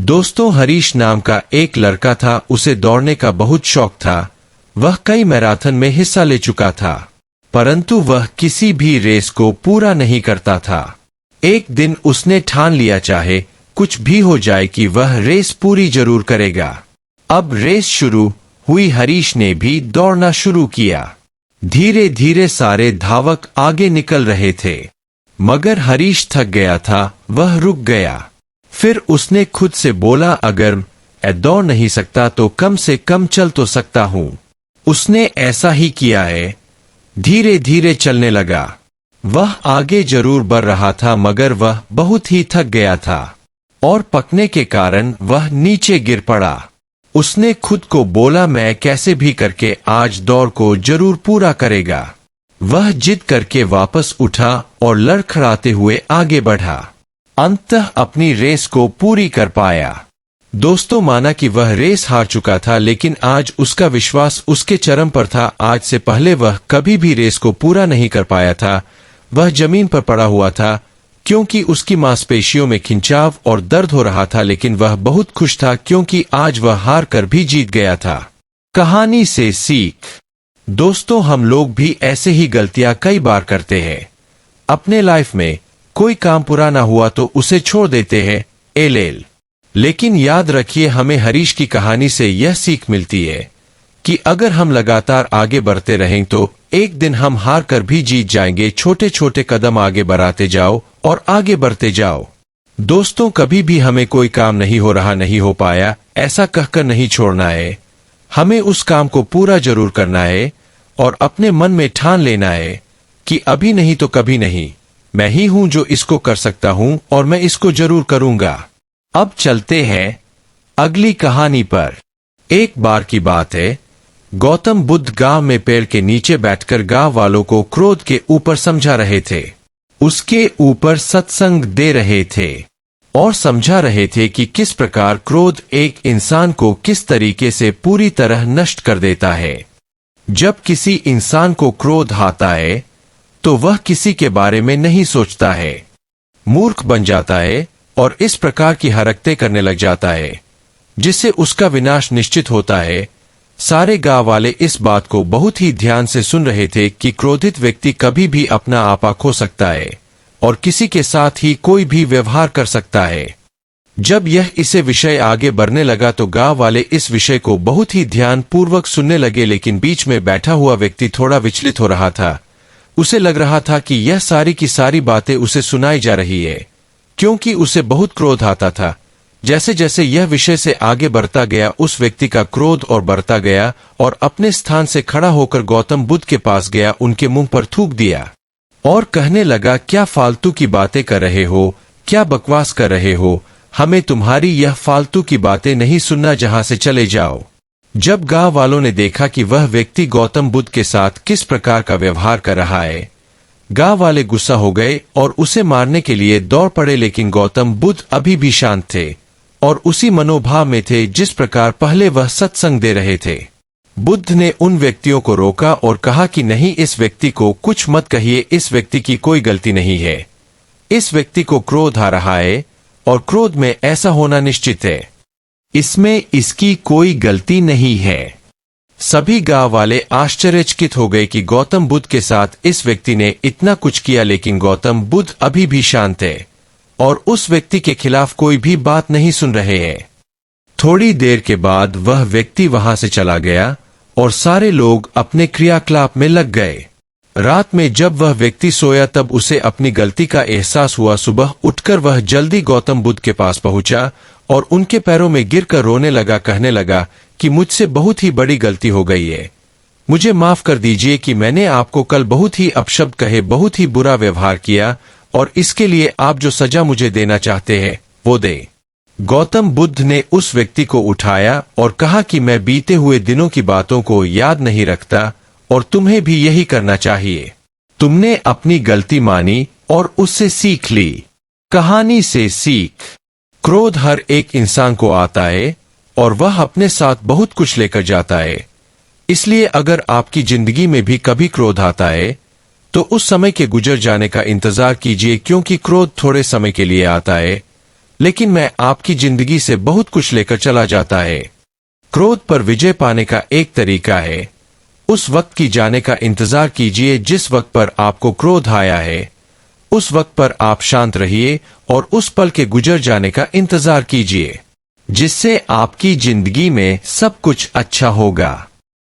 दोस्तों, हरीश नाम का एक लड़का था। उसे दौड़ने का बहुत शौक था। वह कई मैराथन में हिस्सा ले चुका था, परंतु वह किसी भी रेस को पूरा नहीं करता था। एक दिन उसने ठान लिया, चाहे कुछ भी हो जाए, कि वह रेस पूरी जरूर करेगा। अब रेस शुरू हुई। हरीश ने भी दौड़ना शुरू किया। धीरे धीरे सारे धावक आगे निकल रहे थे, मगर हरीश थक गया था। वह रुक गया। फिर उसने खुद से बोला, अगर मैं दौड़ नहीं सकता तो कम से कम चल तो सकता हूं। उसने ऐसा ही किया है। धीरे धीरे चलने लगा। वह आगे जरूर बढ़ रहा था, मगर वह बहुत ही थक गया था और पकने के कारण वह नीचे गिर पड़ा। उसने खुद को बोला, मैं कैसे भी करके आज दौड़ को जरूर पूरा करेगा। वह जिद करके वापस उठा और लड़खड़ाते हुए आगे बढ़ा। अंततः अपनी रेस को पूरी कर पाया। दोस्तों, माना कि वह रेस हार चुका था, लेकिन आज उसका विश्वास उसके चरम पर था। आज से पहले वह कभी भी रेस को पूरा नहीं कर पाया था। वह जमीन पर पड़ा हुआ था, क्योंकि उसकी मांसपेशियों में खिंचाव और दर्द हो रहा था, लेकिन वह बहुत खुश था क्योंकि आज वह हार कर भी जीत गया था। कहानी से सीख। दोस्तों, हम लोग भी ऐसे ही गलतियां कई बार करते हैं। अपने लाइफ में कोई काम पूरा ना हुआ तो उसे छोड़ देते हैं, एल। लेकिन याद रखिए, हमें हरीश की कहानी से यह सीख मिलती है कि अगर हम लगातार आगे बढ़ते रहें तो एक दिन हम हार कर भी जीत जाएंगे। छोटे छोटे कदम आगे बढ़ाते जाओ और आगे बढ़ते जाओ। दोस्तों, कभी भी हमें कोई काम नहीं हो रहा, नहीं हो पाया, ऐसा कहकर नहीं छोड़ना है। हमें उस काम को पूरा जरूर करना है और अपने मन में ठान लेना है कि अभी नहीं तो कभी नहीं, मैं ही हूं जो इसको कर सकता हूं और मैं इसको जरूर करूंगा। अब चलते हैं अगली कहानी पर। एक बार की बात है, गौतम बुद्ध गांव में पेड़ के नीचे बैठकर गांव वालों को क्रोध के ऊपर समझा रहे थे। उसके ऊपर सत्संग दे रहे थे और समझा रहे थे कि किस प्रकार क्रोध एक इंसान को किस तरीके से पूरी तरह नष्ट कर देता है। जब किसी इंसान को क्रोध आता है तो वह किसी के बारे में नहीं सोचता है, मूर्ख बन जाता है और इस प्रकार की हरकतें करने लग जाता है, जिससे उसका विनाश निश्चित होता है। सारे गांव वाले इस बात को बहुत ही ध्यान से सुन रहे थे कि क्रोधित व्यक्ति कभी भी अपना आपा खो सकता है और किसी के साथ ही कोई भी व्यवहार कर सकता है। जब यह इसे विषय आगे बढ़ने लगा तो गांव वाले इस विषय को बहुत ही ध्यान पूर्वक सुनने लगे, लेकिन बीच में बैठा हुआ व्यक्ति थोड़ा विचलित हो रहा था। उसे लग रहा था कि यह सारी की सारी बातें उसे सुनाई जा रही है, क्योंकि उसे बहुत क्रोध आता था। जैसे जैसे यह विषय से आगे बढ़ता गया, उस व्यक्ति का क्रोध और बढ़ता गया और अपने स्थान से खड़ा होकर गौतम बुद्ध के पास गया, उनके मुंह पर थूक दिया और कहने लगा, क्या फालतू की बातें कर रहे हो, क्या बकवास कर रहे हो, हमें तुम्हारी यह फालतू की बातें नहीं सुनना, जहां से चले जाओ। जब गांव वालों ने देखा कि वह व्यक्ति गौतम बुद्ध के साथ किस प्रकार का व्यवहार कर रहा है, गांव वाले गुस्सा हो गए और उसे मारने के लिए दौड़ पड़े, लेकिन गौतम बुद्ध अभी भी शांत थे और उसी मनोभाव में थे जिस प्रकार पहले वह सत्संग दे रहे थे। बुद्ध ने उन व्यक्तियों को रोका और कहा कि नहीं, इस व्यक्ति को कुछ मत कहिए, इस व्यक्ति की कोई गलती नहीं है। इस व्यक्ति को क्रोध आ रहा है और क्रोध में ऐसा होना निश्चित है, इसमें इसकी कोई गलती नहीं है। सभी गांव वाले आश्चर्यचकित हो गए कि गौतम बुद्ध के साथ इस व्यक्ति ने इतना कुछ किया, लेकिन गौतम बुद्ध अभी भी शांत है और उस व्यक्ति के खिलाफ कोई भी बात नहीं सुन रहे हैं। थोड़ी देर के बाद वह व्यक्ति वहां से चला गया और सारे लोग अपने क्रियाकलाप में लग गए। रात में जब वह व्यक्ति सोया तब उसे अपनी गलती का एहसास हुआ। सुबह उठकर वह जल्दी गौतम बुद्ध के पास पहुंचा और उनके पैरों में गिरकर रोने लगा, कहने लगा कि मुझसे बहुत ही बड़ी गलती हो गई है, मुझे माफ कर दीजिए कि मैंने आपको कल बहुत ही अपशब्द कहे, बहुत ही बुरा व्यवहार किया और इसके लिए आप जो सजा मुझे देना चाहते हैं वो दे। गौतम बुद्ध ने उस व्यक्ति को उठाया और कहा कि मैं बीते हुए दिनों की बातों को याद नहीं रखता और तुम्हें भी यही करना चाहिए। तुमने अपनी गलती मानी और उससे सीख ली। कहानी से सीख। क्रोध हर एक इंसान को आता है और वह अपने साथ बहुत कुछ लेकर जाता है। इसलिए अगर आपकी जिंदगी में भी कभी क्रोध आता है तो उस समय के गुजर जाने का इंतजार कीजिए, क्योंकि क्रोध थोड़े समय के लिए आता है लेकिन मैं आपकी जिंदगी से बहुत कुछ लेकर चला जाता है। क्रोध पर विजय पाने का एक तरीका है, उस वक्त की जाने का इंतजार कीजिए जिस वक्त पर आपको क्रोध आया है। उस वक्त पर आप शांत रहिए और उस पल के गुजर जाने का इंतजार कीजिए, जिससे आपकी जिंदगी में सब कुछ अच्छा होगा।